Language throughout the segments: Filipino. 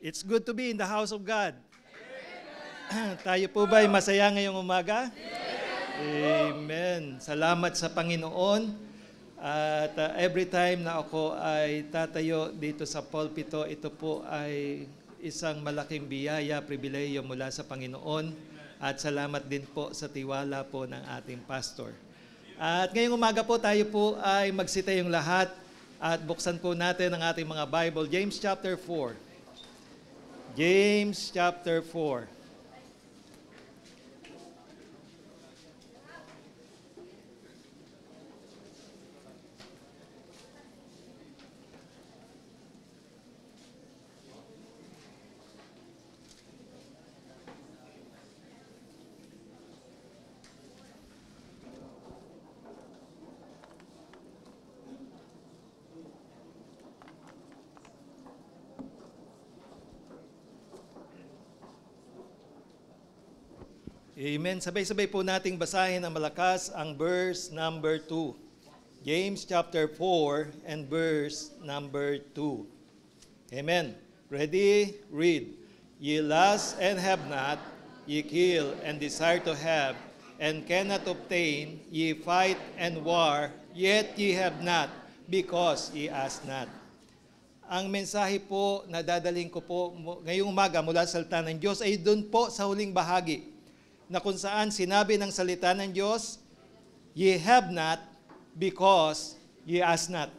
It's good to be in the house of God. Tayo po ba ay masaya ngayong umaga? Amen. Salamat sa Panginoon. At every time na ako ay tatayo dito sa pulpito, ito po ay isang malaking biyaya, pribileyo mula sa Panginoon. At salamat din po sa tiwala po ng ating pastor. At ngayong umaga po tayo po ay magsitayong lahat at buksan po natin ang ating mga Bible. James chapter 4. James chapter 4. Amen. Sabay-sabay po nating basahin ang malakas ang verse number 2. James chapter 4 and verse number 2. Amen. Ready? Read. Ye lust and have not, ye kill and desire to have, and cannot obtain, ye fight and war, yet ye have not, because ye ask not. Ang mensahe po na dadaling ko po ngayong umaga mula sa salita ng Diyos ay doon po sa huling bahagi, na kung saan sinabi ng salita ng Diyos, ye have not because ye ask not.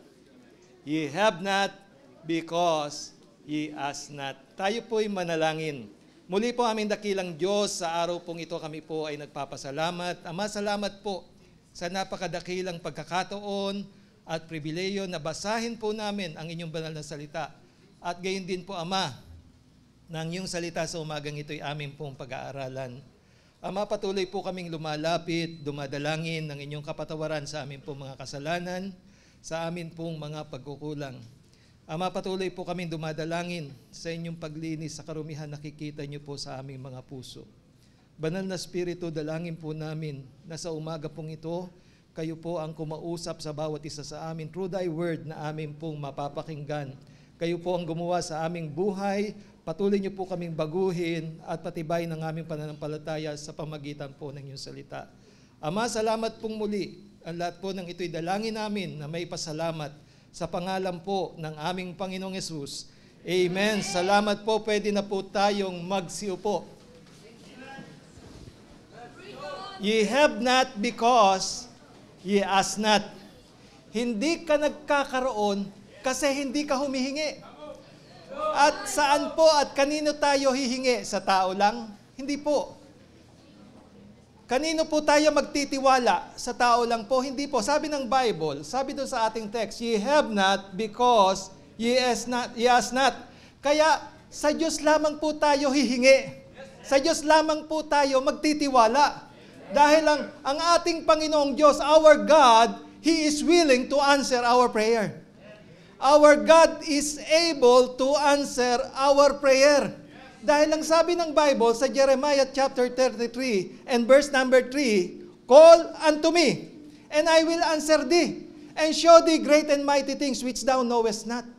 Ye have not because ye ask not. Tayo po'y manalangin. Muli po aming dakilang Diyos, sa araw pong ito kami po ay nagpapasalamat. Ama, salamat po sa napakadakilang pagkakataon at pribileyo na basahin po namin ang inyong banal na salita. At gayon din po, Ama, na ang iyong salita sa umagang ito'y aming pong pag-aaralan. Ama, patuloy po kaming lumalapit, dumadalangin ng inyong kapatawaran sa amin pong mga kasalanan, sa amin pong mga pagkukulang. Ama, patuloy po kaming dumadalangin sa inyong paglinis sa karumihan nakikita niyo po sa aming mga puso. Banal na Espiritu, dalangin po namin na sa umaga pong ito, kayo po ang kumausap sa bawat isa sa amin through thy word na amin pong mapapakinggan. Kayo po ang gumawa sa aming buhay. Patuloy niyo po kaming baguhin at patibay ng aming pananampalataya sa pamagitan po ng iyong salita. Ama, salamat pong muli. Ang lahat po ng ito'y dalangin namin na may pasalamat sa pangalan po ng aming Panginoong Yesus. Amen. Salamat po. Pwede na po tayong magsiupo. Ye have not because ye ask not. Hindi ka nagkakaroon kasi hindi ka humihingi. At saan po at kanino tayo hihingi? Sa tao lang? Hindi po. Kanino po tayo magtitiwala? Sa tao lang po? Hindi po. Sabi ng Bible, sabi doon sa ating text, ye have not because ye ask not. Kaya sa Diyos lamang po tayo hihingi. Sa Diyos lamang po tayo magtitiwala. Dahil ang ating Panginoong Diyos, our God, He is willing to answer our prayer. Our God is able to answer our prayer. Dahil ang sabi ng Bible sa Jeremiah chapter 33 and verse number 3, call unto me, and I will answer thee, and show thee great and mighty things which thou knowest not.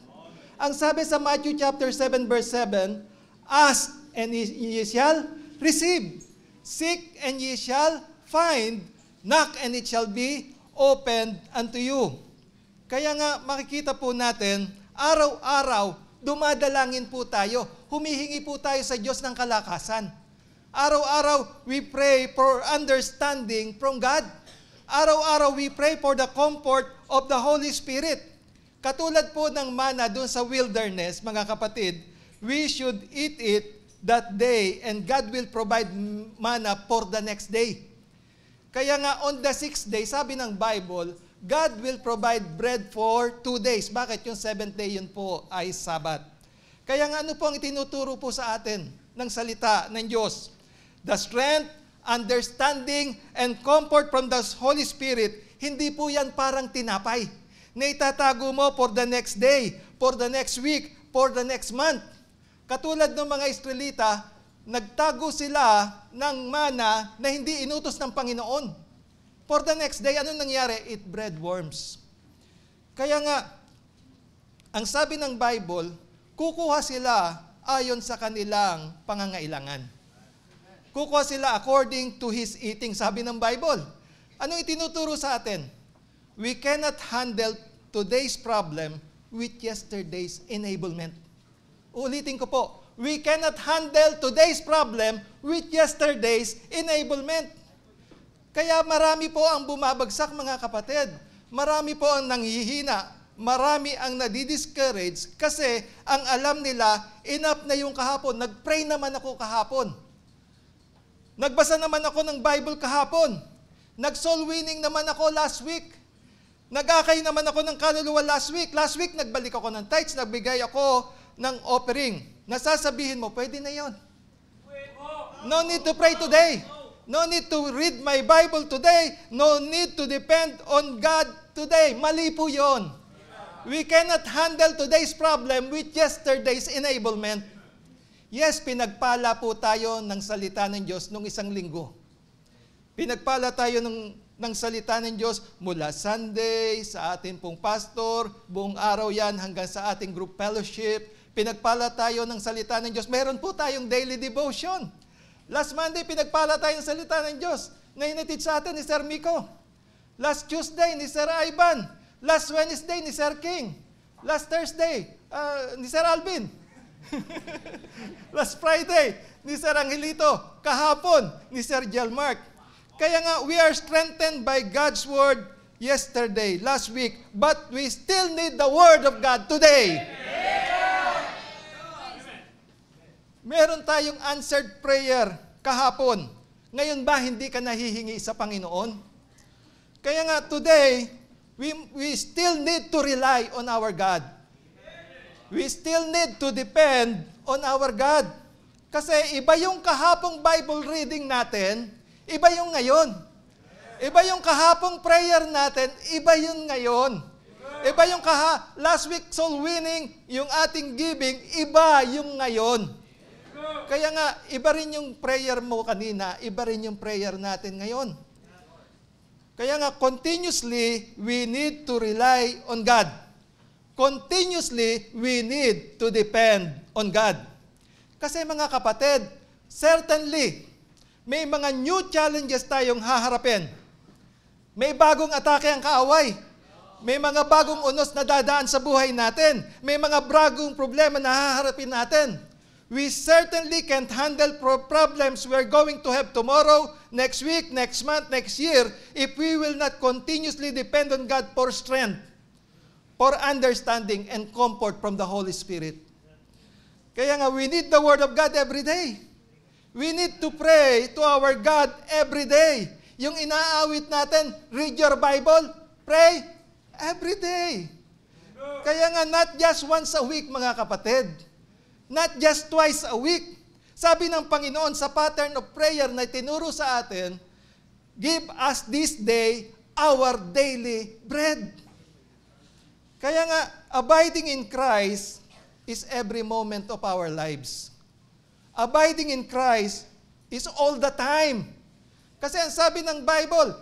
Ang sabi sa Matthew chapter 7 verse 7, ask and ye shall receive. Seek and ye shall find. Knock and it shall be opened unto you. Kaya nga makikita po natin, araw-araw, dumadalangin po tayo. Humihingi po tayo sa Diyos ng kalakasan. Araw-araw, we pray for understanding from God. Araw-araw, we pray for the comfort of the Holy Spirit. Katulad po ng manna doon sa wilderness, mga kapatid, we should eat it that day and God will provide manna for the next day. Kaya nga on the 6th day, sabi ng Bible, God will provide bread for 2 days. Bakit? Yung 7th day yun po ay Sabat. Kaya nga ano po ang itinuturo po sa atin ng salita ng Diyos? The strength, understanding, and comfort from the Holy Spirit, hindi po yan parang tinapay na itatago mo for the next day, for the next week, for the next month. Katulad ng mga Israelita, nagtago sila ng mana na hindi inutos ng Panginoon. For the next day, anong nangyari? It bred worms. Kaya nga, ang sabi ng Bible, kukuha sila ayon sa kanilang pangangailangan. Kukuha sila according to his eating, sabi ng Bible. Anong itinuturo sa atin? We cannot handle today's problem with yesterday's enablement. Ulitin ko po, we cannot handle today's problem with yesterday's enablement. Kaya marami po ang bumabagsak, mga kapatid. Marami po ang nanghihina. Marami ang nadidiscourage kasi ang alam nila, enough na yung kahapon. Nag-pray naman ako kahapon. Nagbasa naman ako ng Bible kahapon. Nag-soul winning naman ako last week. Nag-akay naman ako ng kaluluwa last week. Last week, nagbalik ako ng tithes, nagbigay ako ng offering. Nasasabihin mo, pwede na yon. No need to pray today. No need to read my Bible today. No need to depend on God today. Mali po yon. We cannot handle today's problem with yesterday's enablement. Yes, pinagpala po tayo ng salita ng Diyos nung isang linggo. Pinagpala tayo ng salita ng Diyos mula Sunday, sa atin pong pastor, buong araw yan hanggang sa ating group fellowship. Pinagpala tayo ng salita ng Diyos. Meron po tayong daily devotion. Last Monday, pinagpala tayo ng salita ng Diyos na hinatid sa atin ni Sir Miko. Last Tuesday, ni Sir Ivan. Last Wednesday, ni Sir King. Last Thursday, ni Sir Alvin. Last Friday, ni Sir Angelito. Kahapon, ni Sir Jelmark. Kaya nga, we are strengthened by God's Word yesterday, last week, but we still need the Word of God today. Meron tayong answered prayer kahapon. Ngayon ba, hindi ka nahihingi sa Panginoon? Kaya nga, today, we still need to rely on our God. We still need to depend on our God. Kasi iba yung kahapong Bible reading natin, iba yung ngayon. Iba yung kahapong prayer natin, iba yung ngayon. Iba yung last week soul winning, yung ating giving, iba yung ngayon. Kaya nga, iba rin yung prayer mo kanina, iba rin yung prayer natin ngayon. Kaya nga, continuously, we need to rely on God. Continuously, we need to depend on God. Kasi mga kapatid, certainly, may mga new challenges tayong haharapin. May bagong atake ang kaaway. May mga bagong unos na dadaan sa buhay natin. May mga bagong problema na haharapin natin. We certainly can't handle problems we're going to have tomorrow, next week, next month, next year, if we will not continuously depend on God for strength, for understanding, and comfort from the Holy Spirit. Kaya nga, we need the Word of God every day. We need to pray to our God every day. Yung inaawit natin, read your Bible, pray every day. Kaya nga, not just once a week, mga kapatid. Not just twice a week. Sabi ng Panginoon sa pattern of prayer na tinuro sa atin, give us this day our daily bread. Kaya nga, abiding in Christ is every moment of our lives. Abiding in Christ is all the time. Kasi ang sabi ng Bible,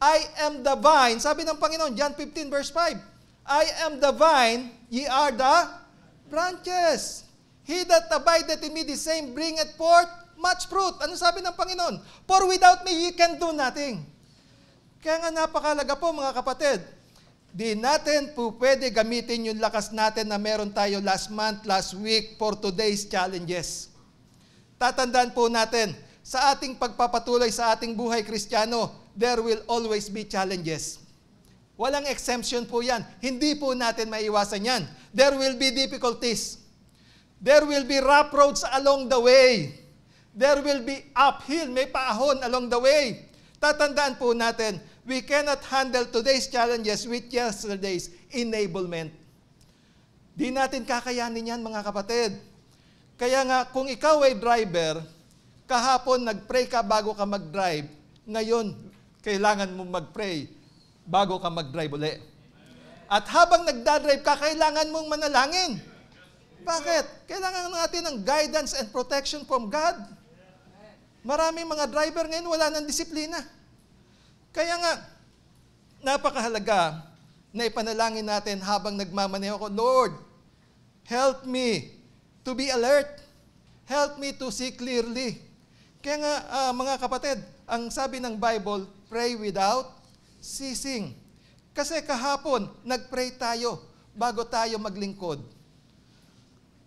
I am the vine. Sabi ng Panginoon, John 15 verse 5, I am the vine, ye are the branches. He that abideth in me, the same bringeth forth much fruit. Ano sabi ng Panginoon? For without me, ye can do nothing. Kaya nga napakalaga po, mga kapatid. Di natin po pwede gamitin yung lakas natin na meron tayo last month, last week, for today's challenges. Tatandaan po natin, sa ating pagpapatuloy sa ating buhay Kristiyano, there will always be challenges. Walang exemption po yan. Hindi po natin maiwasan yan. There will be difficulties. There will be rough roads along the way. There will be uphill, may paahon along the way. Tatandaan po natin, we cannot handle today's challenges with yesterday's enablement. Di natin kakayanin yan, mga kapatid. Kaya nga, kung ikaw ay driver, kahapon nag-pray ka bago ka mag-drive, ngayon, kailangan mo mag-pray bago ka mag-drive uli. At habang nagdadrive ka, kailangan mong manalangin. Bakit? Kailangan natin ng guidance and protection from God. Maraming mga driver ngayon wala ng disiplina. Kaya nga, napakahalaga na ipanalangin natin habang nagmamaneho ko, Lord, help me to be alert. Help me to see clearly. Kaya nga, mga kapatid, ang sabi ng Bible, pray without ceasing. Kasi kahapon, nag-pray tayo bago tayo maglingkod.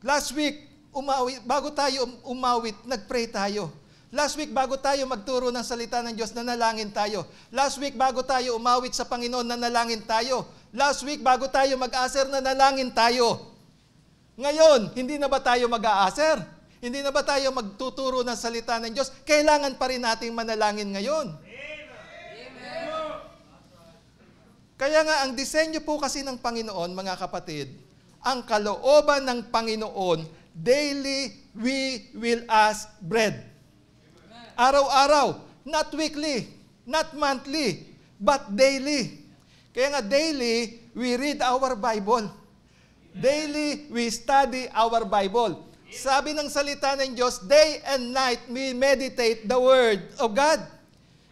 Last week, bago tayo umawit, nag-pray tayo. Last week, bago tayo magturo ng salita ng Diyos, nanalangin tayo. Last week, bago tayo umawit sa Panginoon, nanalangin tayo. Last week, bago tayo mag-aser, nanalangin tayo. Ngayon, hindi na ba tayo mag-aaser? Hindi na ba tayo magtuturo ng salita ng Diyos? Kailangan pa rin nating manalangin ngayon. Kaya nga, ang disenyo po kasi ng Panginoon, mga kapatid, ang kalooban ng Panginoon, daily we will ask bread. Araw-araw, not weekly, not monthly, but daily. Kaya nga daily, we read our Bible. Daily, we study our Bible. Sabi ng salita ng Diyos, day and night we meditate the Word of God.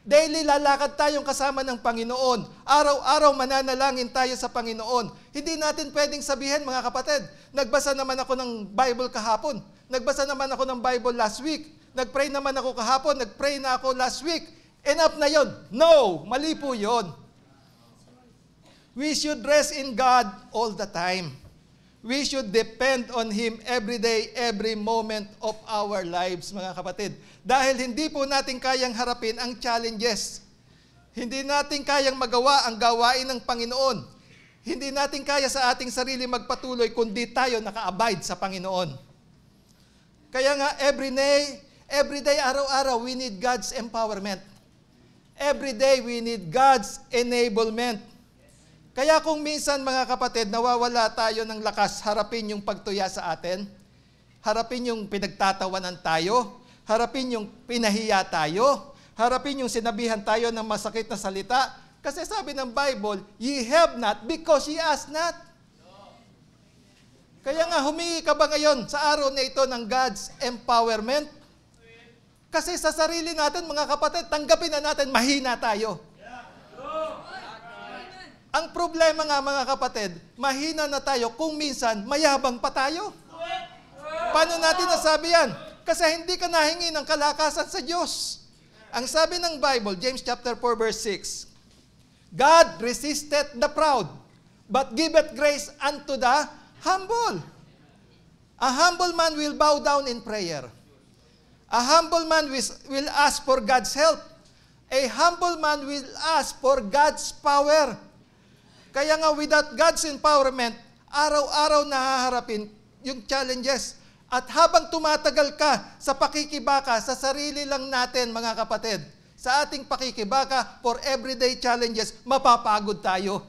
Daily lalakad tayong kasama ng Panginoon. Araw-araw mananalangin tayo sa Panginoon. Hindi natin pwedeng sabihin, mga kapatid, nagbasa naman ako ng Bible kahapon. Nagbasa naman ako ng Bible last week. Nagpray naman ako kahapon. Nagpray na ako last week. Enough na yon. No, mali po yon. We should rest in God all the time. We should depend on Him every day, every moment of our lives, mga kapatid. Dahil hindi po natin kayang harapin ang challenges. Hindi natin kayang magawa ang gawain ng Panginoon. Hindi natin kaya sa ating sarili magpatuloy kundi tayo naka-abide sa Panginoon. Kaya nga, every day, araw-araw, we need God's empowerment. Every day, we need God's enablement. Kaya kung minsan, mga kapatid, nawawala tayo ng lakas, harapin yung pagtuya sa atin, harapin yung pinagtatawanan tayo, harapin yung pinahiya tayo, harapin yung sinabihan tayo ng masakit na salita. Kasi sabi ng Bible, ye have not because ye ask not. Kaya nga, humingi ka ba ngayon sa araw na ito ng God's empowerment? Kasi sa sarili natin, mga kapatid, tanggapin na natin, mahina tayo. Ang problema nga, mga kapatid, mahina na tayo kung minsan mayabang pa tayo. Paano natin nasabi yan? Kasi hindi ka nahingi ng kalakasan sa Diyos. Ang sabi ng Bible, James chapter 4 verse 6, God resisted the proud, but giveth grace unto the humble. A humble man will bow down in prayer. A humble man will ask for God's help. A humble man will ask for God's power. Kaya nga, without God's empowerment, araw-araw nahaharapin yung challenges. At habang tumatagal ka sa pakikibaka, sa sarili lang natin, mga kapatid, sa ating pakikibaka for everyday challenges, mapapagod tayo.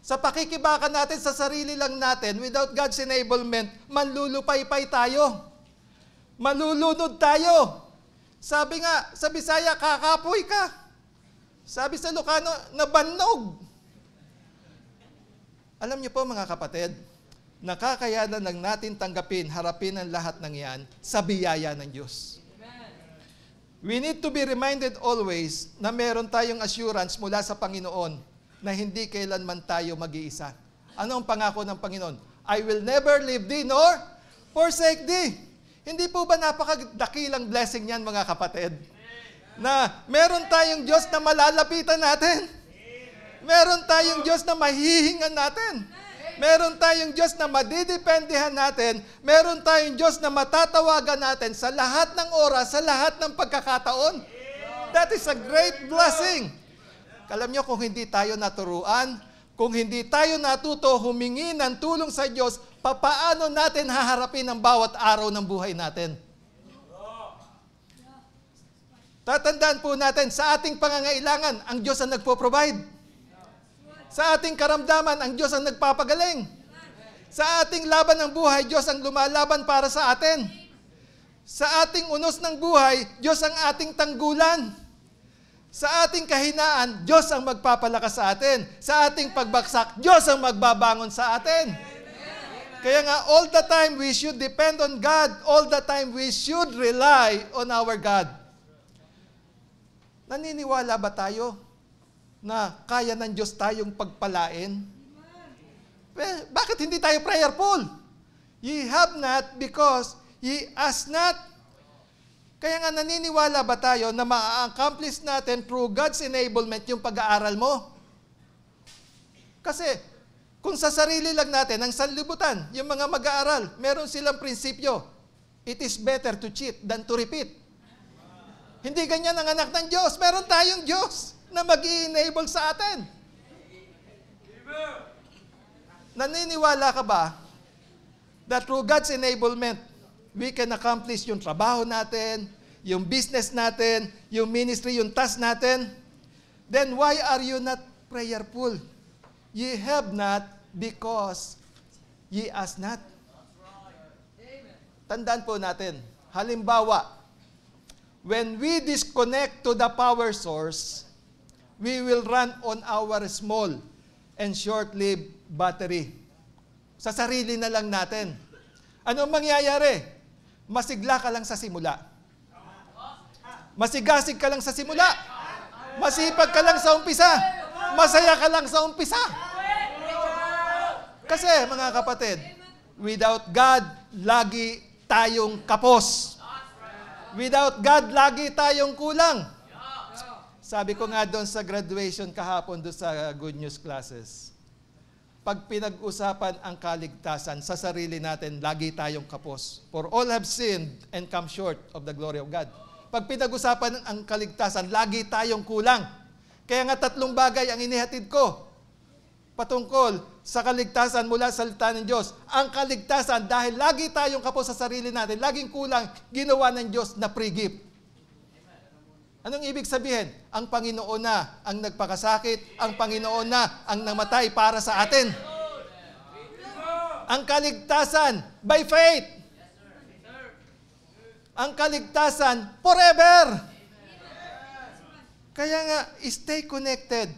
Sa pakikibaka natin, sa sarili lang natin, without God's enablement, manlulupay-pay tayo. Malulunod tayo. Sabi nga, sa Bisaya, kakapoy ka. Sabi sa Ilocano, nabannog. Alam niyo po, mga kapatid, nakakayanan lang natin tanggapin, harapin ang lahat ng yan sa biyaya ng Diyos. We need to be reminded always na meron tayong assurance mula sa Panginoon na hindi kailanman tayo mag-iisa. Ano ang pangako ng Panginoon? I will never leave thee nor forsake thee. Hindi po ba napakadakilang blessing yan, mga kapatid? Na meron tayong Diyos na malalapitan natin. Meron tayong Diyos na mahihingan natin. Meron tayong Diyos na madidependihan natin. Meron tayong Diyos na matatawagan natin sa lahat ng oras, sa lahat ng pagkakataon. That is a great blessing. Alam nyo, kung hindi tayo naturuan, kung hindi tayo natuto humingi ng tulong sa Diyos, papaano natin haharapin ang bawat araw ng buhay natin? Tatandaan po natin, sa ating pangangailangan, ang Diyos ang nagpo-provide. Sa ating karamdaman, ang Diyos ang nagpapagaling. Sa ating laban ng buhay, Diyos ang lumalaban para sa atin. Sa ating unos ng buhay, Diyos ang ating tanggulan. Sa ating kahinaan, Diyos ang magpapalakas sa atin. Sa ating pagbagsak, Diyos ang magbabangon sa atin. Kaya nga, all the time we should depend on God. All the time we should rely on our God. Naniniwala ba tayo na kaya ng Diyos tayong pagpalain? Bakit hindi tayo prayerful? Ye have not because ye ask not. Kaya nga naniniwala ba tayo na ma-accomplish natin through God's enablement yung pag-aaral mo? Kasi kung sa sarili lang natin, ang sanlibutan, yung mga mag-aaral, meron silang prinsipyo. It is better to cheat than to repeat. Hindi ganyan ang anak ng Diyos. Meron tayong Diyos na mag-i-enable sa atin. Naniniwala ka ba that through God's enablement, we can accomplish yung trabaho natin, yung business natin, yung ministry, yung task natin? Then why are you not prayerful? Ye have not because ye ask not. Tandaan po natin, halimbawa, when we disconnect to the power source, we will run on our small and short-lived battery. Sa sarili na lang natin. Anong mangyayari? Masigla ka lang sa simula. Masigasig ka lang sa simula. Masipag ka lang sa umpisa. Masaya ka lang sa umpisa. Kasi, mga kapatid, without God, lagi tayong kapos. Without God, lagi tayong kulang. Sabi ko nga doon sa graduation kahapon doon sa Good News classes, pag pinag-usapan ang kaligtasan sa sarili natin, lagi tayong kapos. For all have sinned and come short of the glory of God. Pag pinag-usapan ang kaligtasan, lagi tayong kulang. Kaya nga 3 bagay ang inihatid ko patungkol sa kaligtasan mula sa salita ng Diyos. Ang kaligtasan, dahil lagi tayong kapos sa sarili natin, laging kulang, ginawa ng Diyos na free gift. Anong ibig sabihin? Ang Panginoon na ang nagpakasakit, ang Panginoon na ang namatay para sa atin. Ang kaligtasan by faith. Ang kaligtasan forever. Kaya nga, stay connected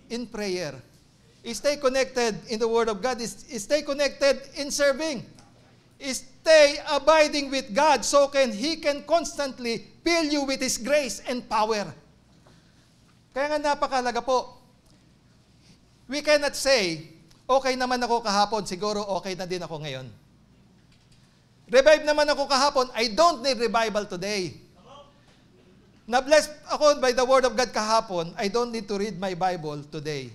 in prayer. Stay connected in the Word of God. Stay connected in serving. Stay abiding with God so He can constantly fill you with His grace and power. Kaya nga napakalaga po. We cannot say, okay naman ako kahapon, siguro okay na din ako ngayon. Revive naman ako kahapon, I don't need revival today. Na-bless ako by the Word of God kahapon, I don't need to read my Bible today.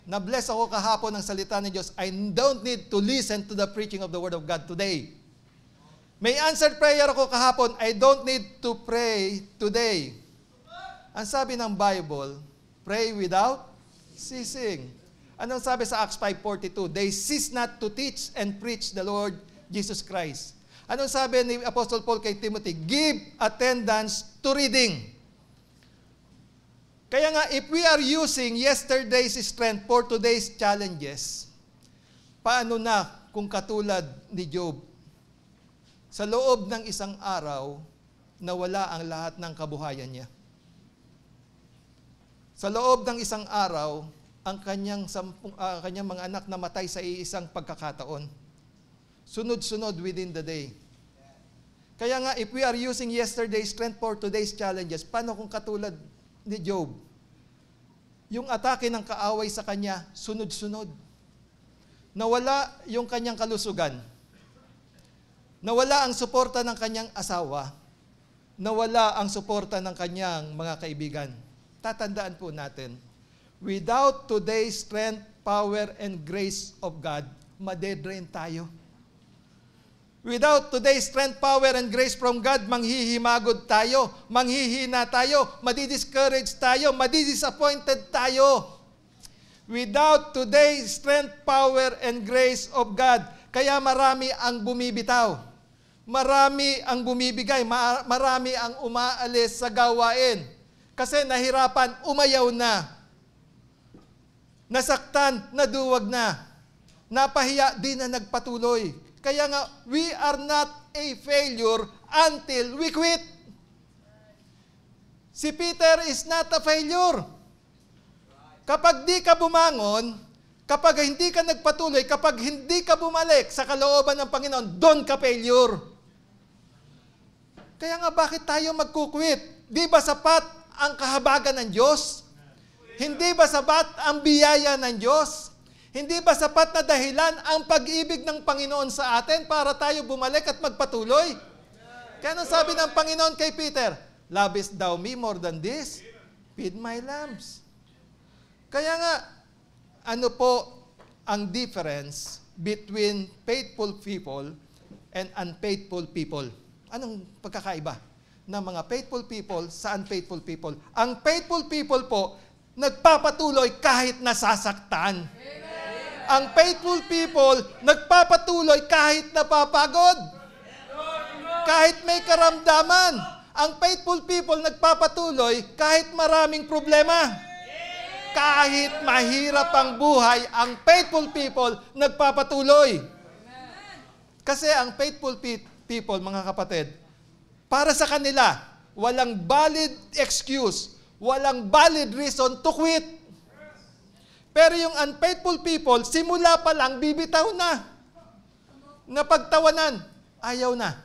Na-bless ako kahapon ng salita ng Diyos, I don't need to listen to the preaching of the Word of God today. May answered prayer ako kahapon, I don't need to pray today. Ang sabi ng Bible, pray without ceasing. Anong sabi sa Acts 5:42? They cease not to teach and preach the Lord Jesus Christ. Anong sabi ni Apostle Paul kay Timothy? Give attendance to reading. Kaya nga, if we are using yesterday's strength for today's challenges, paano na kung katulad ni Job? Sa loob ng isang araw, nawala ang lahat ng kabuhayan niya. Sa loob ng isang araw, ang kanyang mga anak namatay sa iisang pagkakataon. Sunod-sunod within the day. Kaya nga, if we are using yesterday's strength for today's challenges, paano kung katulad ni Job? Yung atake ng kaaway sa kanya, sunod-sunod. Nawala yung kanyang kalusugan. Nawala ang suporta ng kanyang asawa. Nawala ang suporta ng kanyang mga kaibigan. Tatandaan po natin, without today's strength, power, and grace of God, madedrain tayo. Without today's strength, power, and grace from God, manghihimagod tayo, manghihina tayo, madidiscourage tayo, madidisappointed tayo. Without today's strength, power, and grace of God, kaya marami ang bumibitaw. Marami ang bumibigay, marami ang umaalis sa gawain. Kasi nahirapan, umayaw na. Nasaktan, naduwag na. Napahiya, di na nagpatuloy. Kaya nga, we are not a failure until we quit. Si Peter is not a failure. Kapag di ka bumangon, kapag hindi ka nagpatuloy, kapag hindi ka bumalik sa kalooban ng Panginoon, doon ka failure. Kaya nga, bakit tayo magkukwit? Di ba sapat ang kahabagan ng Diyos? Hindi ba sapat ang biyaya ng Diyos? Hindi ba sapat na dahilan ang pag-ibig ng Panginoon sa atin para tayo bumalik at magpatuloy? Kaya nang sabi ng Panginoon kay Peter, "Lovest thou me more than this? Feed my lambs." Kaya nga, ano po ang difference between faithful people and unfaithful people? Anong pagkakaiba ng mga faithful people sa unfaithful people? Ang faithful people po, nagpapatuloy kahit nasasaktan. Ang faithful people, nagpapatuloy kahit napapagod. Kahit may karamdaman. Ang faithful people, nagpapatuloy kahit maraming problema. Kahit mahirap ang buhay, ang faithful people nagpapatuloy. Kasi ang faithful people, mga kapatid, para sa kanila, walang valid excuse, walang valid reason to quit. Pero yung unfaithful people, simula pa lang, bibitaw na. Napagtawanan, ayaw na.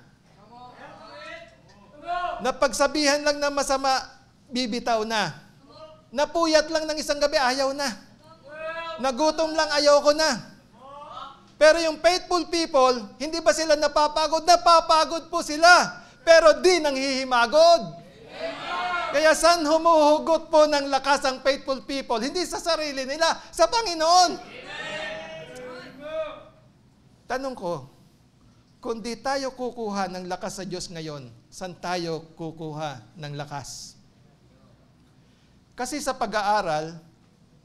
Napagsabihan lang na masama, bibitaw na. Napuyat lang ng isang gabi, ayaw na. Nagutom lang, ayaw ko na. Pero yung faithful people, hindi ba sila napapagod? Napapagod po sila. Pero di nanghihimagod. Kaya saan humuhugot po ng lakas ang faithful people? Hindi sa sarili nila, sa Panginoon. Tanong ko, kung di tayo kukuha ng lakas sa Diyos ngayon, saan tayo kukuha ng lakas? Kasi sa pag-aaral,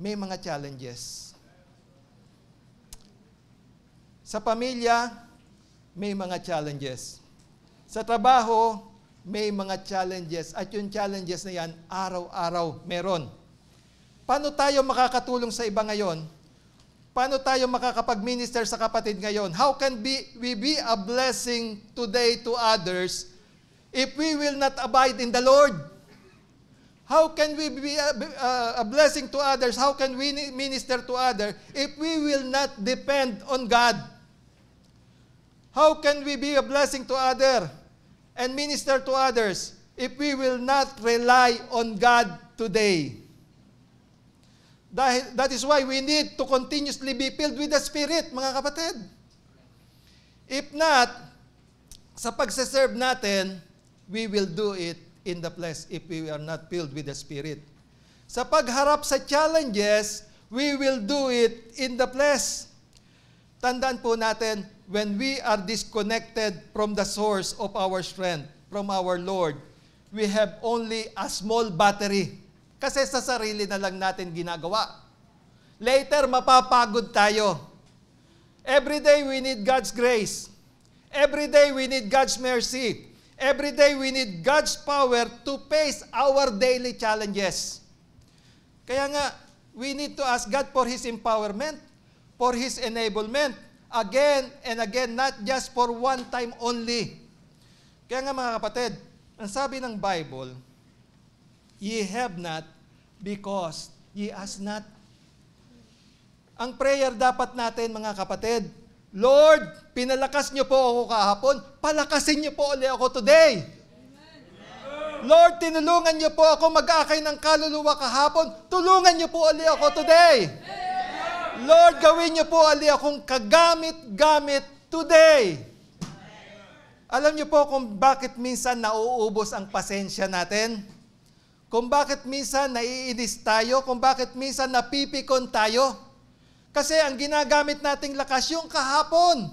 may mga challenges. Sa pamilya, may mga challenges. Sa trabaho, may mga challenges. At yung challenges na yan, araw-araw meron. Paano tayo makakatulong sa iba ngayon? Paano tayo makakapag-minister sa kapatid ngayon? How can we be a blessing today to others if we will not abide in the Lord? How can we be a blessing to others? How can we minister to others if we will not depend on God? How can we be a blessing to others and minister to others if we will not rely on God today? That is why we need to continuously be filled with the Spirit, mga kapatid. If not, sa pagsaserve natin, we will do it in the flesh if we are not filled with the Spirit. Sa pagharap sa challenges, we will do it in the flesh. Tandaan po natin, when we are disconnected from the source of our strength, from our Lord, we have only a small battery. Kasi sa sarili na lang natin ginagawa. Later, mapapagod tayo. Every day, we need God's grace. Every day, we need God's mercy. Every day, we need God's power to face our daily challenges. Kaya nga, we need to ask God for His empowerment, for His enablement, again and again, not just for one time only. Kaya nga mga kapatid, ang sabi ng Bible, "Ye have not because ye ask not." Ang prayer dapat natin mga kapatid, "Lord, pinalakas niyo po ako kahapon, palakasin niyo po ulit ako today. Lord, tinulungan niyo po ako mag-akay ng kaluluwa kahapon, tulungan niyo po ulit ako today. Lord, gawin niyo po ulit akong kagamit-gamit today." Alam niyo po kung bakit minsan nauubos ang pasensya natin? Kung bakit minsan naiinis tayo? Kung bakit minsan napipikon tayo? Kasi ang ginagamit nating lakas yung kahapon.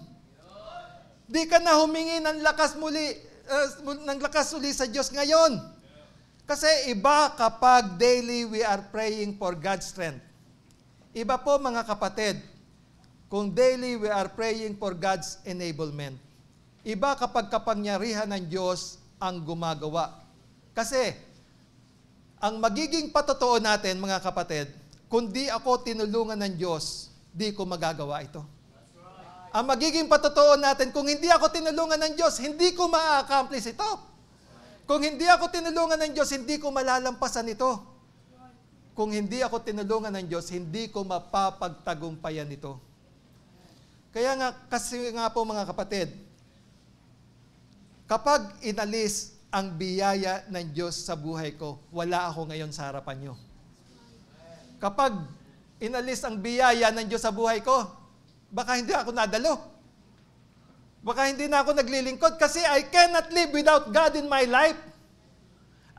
Di ka na humingi ng lakas muli, sa Diyos ngayon. Kasi iba kapag daily we are praying for God's strength. Iba po mga kapatid, kung daily we are praying for God's enablement. Iba kapag kapangyarihan ng Diyos ang gumagawa. Kasi, ang magiging patotoo natin mga kapatid, kung di ako tinulungan ng Diyos, di ko magagawa ito. Ang magiging patotoo natin, kung hindi ako tinulungan ng Diyos, hindi ko ma-accomplish ito. Kung hindi ako tinulungan ng Diyos, hindi ko malalampasan ito. Kung hindi ako tinulungan ng Diyos, hindi ko mapapagtagumpayan ito. Kaya nga, kasi nga po mga kapatid, kapag inalis ang biyaya ng Diyos sa buhay ko, wala ako ngayon sa harapan nyo. Kapag inalis ang biyaya ng Diyos sa buhay ko, baka hindi ako nadalo. Baka hindi na ako naglilingkod kasi I cannot live without God in my life.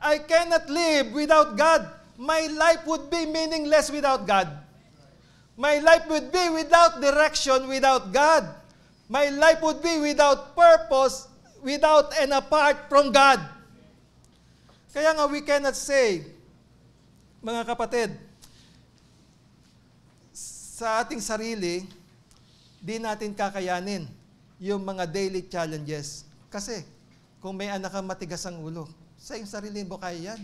I cannot live without God. My life would be meaningless without God. My life would be without direction without God. My life would be without purpose, without and apart from God. Kaya nga we cannot say, mga kapatid, sa ating sarili, di natin kakayanin yung mga daily challenges. Kasi kung may anak kang matigas ang ulo, sa iyong sarili mo kaya yan.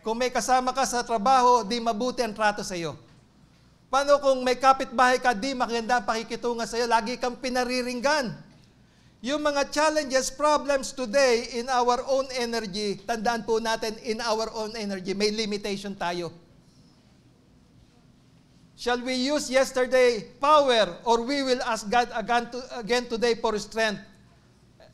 Kung may kasama ka sa trabaho, di mabuti ang trato sa iyo. Paano kung may kapitbahay ka, di maganda ang pakikitungan sa iyo, lagi kang pinariringgan. Yung mga challenges, problems today in our own energy, tandaan po natin, in our own energy, may limitation tayo. Shall we use yesterday power or we will ask God again today for strength?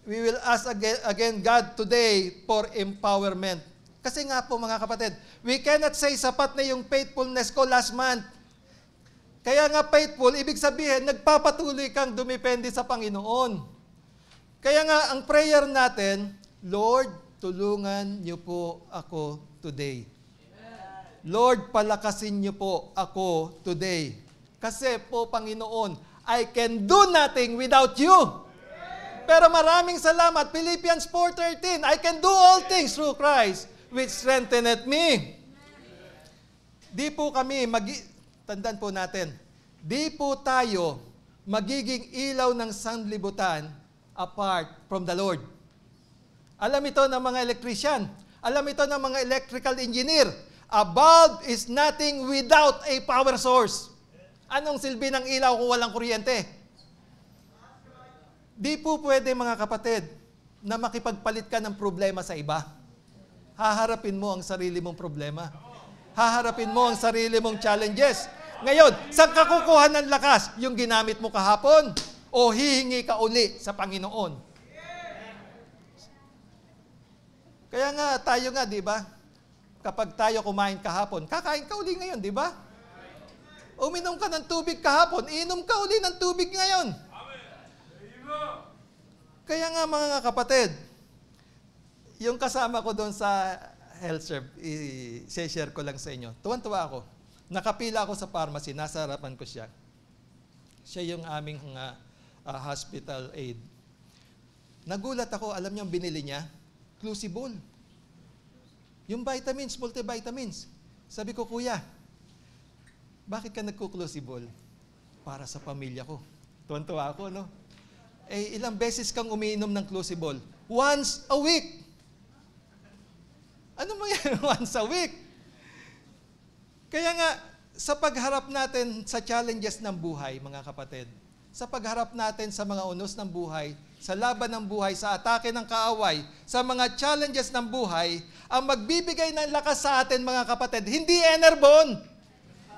We will ask again God today for empowerment. Kasi nga po mga kapatid, we cannot say sapat na yung faithfulness ko last month. Kaya nga faithful, ibig sabihin, nagpapatuloy kang dumepende sa Panginoon. Kaya nga ang prayer natin, Lord, tulungan niyo po ako today. Lord, palakasin niyo po ako today. Kasi po, Panginoon, I can do nothing without you. Pero maraming salamat, Philippians 4:13, I can do all things through Christ, which strengtheneth me. Di po kami, tandaan po natin, di po tayo magiging ilaw ng sanlibutan apart from the Lord. Alam ito ng mga electrician, alam ito ng mga electrical engineer, a bulb is nothing without a power source. Anong silbi ng ilaw kung walang kuryente? Di po pwede mga kapatid na makipagpalit ka ng problema sa iba. Haharapin mo ang sarili mong problema. Haharapin mo ang sarili mong challenges. Ngayon, saan ka kukuha ng lakas? Yung ginamit mo kahapon? O hihingi ka uli sa Panginoon? Kaya nga, tayo nga, di ba? Kapag tayo kumain kahapon, kakain ka uli ngayon, di ba? Uminom ka ng tubig kahapon, inom ka uli ng tubig ngayon. Kaya nga mga kapatid, yung kasama ko doon sa health serve, i-share ko lang sa inyo. Tuwan-tuwa ako. Nakapila ako sa pharmacy, nasa harapan ko siya. Siya yung aming hospital aide. Nagulat ako, alam niyo ang binili niya? Clusibol. Yung vitamins, multivitamins. Sabi ko, Kuya, bakit ka nagkuklusibol? Para sa pamilya ko. Tuwan-tuwa ako, no? Eh, ilang beses kang umiinom ng clusibol? Once a week. Ano mo yan? Once a week. Kaya nga, sa pagharap natin sa challenges ng buhay, mga kapatid, sa pagharap natin sa mga unos ng buhay, sa laban ng buhay, sa atake ng kaaway, sa mga challenges ng buhay, ang magbibigay ng lakas sa atin, mga kapatid, hindi enerbon.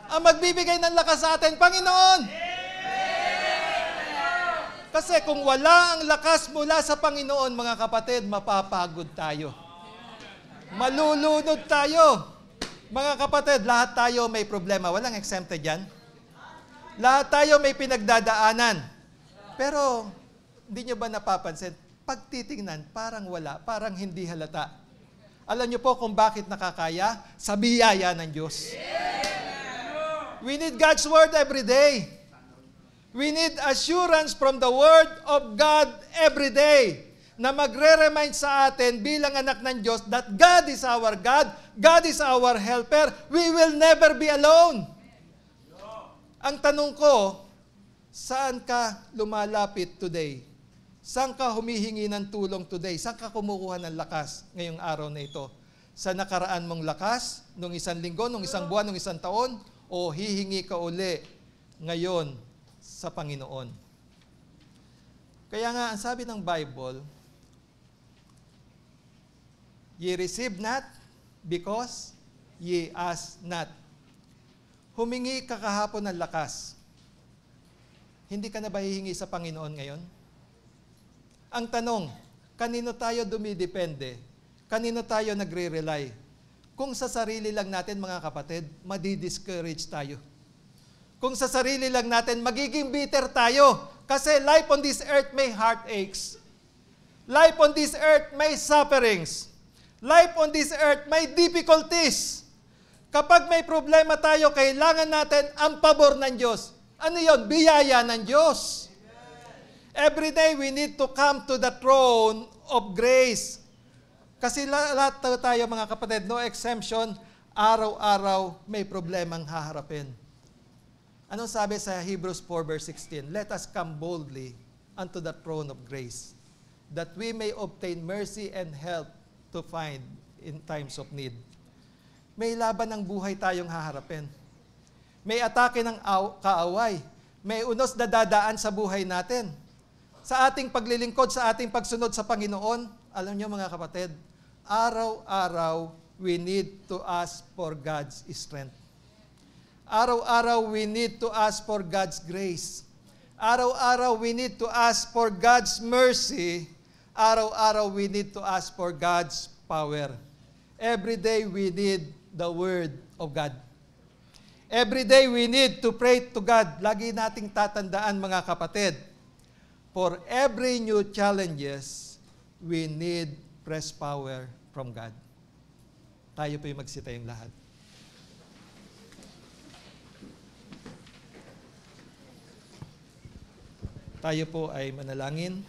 Ang magbibigay ng lakas sa atin, Panginoon. Kasi kung wala ang lakas mula sa Panginoon, mga kapatid, mapapagod tayo. Malulunod tayo. Mga kapatid, lahat tayo may problema. Walang exempted yan. Lahat tayo may pinagdadaanan. Pero, hindi nyo ba napapansin? Pag titingnan, parang wala, parang hindi halata. Alam nyo po kung bakit nakakaya? Sa biyaya ng Diyos. We need God's Word every day. We need assurance from the Word of God every day na magre-remind sa atin bilang anak ng Diyos that God is our God, God is our helper, we will never be alone. Ang tanong ko, saan ka lumalapit today? Saan ka humihingi ng tulong today? Saan ka kumukuha ng lakas ngayong araw na ito? Sa nakaraan mong lakas, nung isang linggo, nung isang buwan, nung isang taon, o hihingi ka uli ngayon sa Panginoon? Kaya nga, ang sabi ng Bible, ye receive not because ye ask not. Humingi ka kahapon ng lakas. Hindi ka na ba hihingi sa Panginoon ngayon? Ang tanong, kanino tayo dumidepende? Kanino tayo nagre-rely? Kung sa sarili lang natin, mga kapatid, madi-discourage tayo. kung sa sarili lang natin, magiging bitter tayo. Kasi life on this earth may heartaches. Life on this earth may sufferings. Life on this earth may difficulties. Kapag may problema tayo, kailangan natin ang pabor ng Diyos. Ano yon? Biyaya ng Diyos. Every day we need to come to the throne of grace. Kasi lahat tayo mga kapatid, no exemption, araw-araw may problemang haharapin. Anong sabi sa Hebrews 4 verse 16? Let us come boldly unto the throne of grace, that we may obtain mercy and help to find in times of need. May laban ng buhay tayong haharapin. May atake ng kaaway. May unos na dadaan sa buhay natin. Sa ating paglilingkod, sa ating pagsunod sa Panginoon, alam niyo mga kapatid, araw-araw we need to ask for God's strength. Araw-araw we need to ask for God's grace. Araw-araw we need to ask for God's mercy. Araw-araw we need to ask for God's power. Every day we need the Word of God. Every day we need to pray to God. Lagi nating tatandaan mga kapatid, for every new challenges, we need fresh power from God. Tayo po yung magsitayong lahat. Tayo po ay manalangin.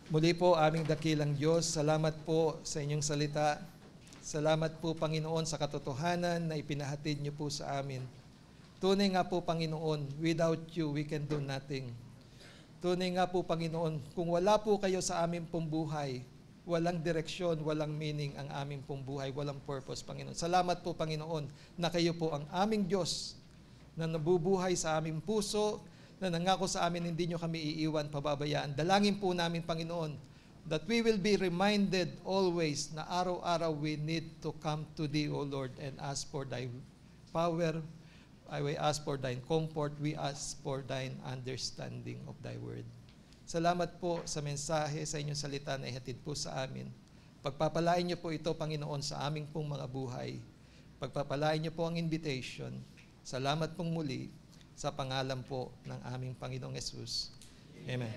Muli po aming dakilang Diyos, salamat po sa inyong salita. Salamat po Panginoon sa katotohanan na ipinahatid niyo po sa amin. Tunay nga po Panginoon, without you we can do nothing. Tunay nga po Panginoon, kung wala po kayo sa aming pong buhay, walang direksyon, walang meaning ang aming pong buhay, walang purpose Panginoon. Salamat po Panginoon na kayo po ang aming Diyos na nabubuhay sa aming puso, na nangako sa amin hindi nyo kami iiwan, pababayaan. Dalangin po namin, Panginoon, that we will be reminded always na araw-araw we need to come to Thee, O Lord, and ask for Thy power. We ask for Thine comfort. We ask for Thine understanding of Thy word. Salamat po sa mensahe, sa inyong salita na ihatid po sa amin. Pagpapalain niyo po ito, Panginoon, sa aming pong mga buhay. Pagpapalain niyo po ang invitation. Salamat pong muli sa pangalan po ng aming Panginoong Yesus. Amen.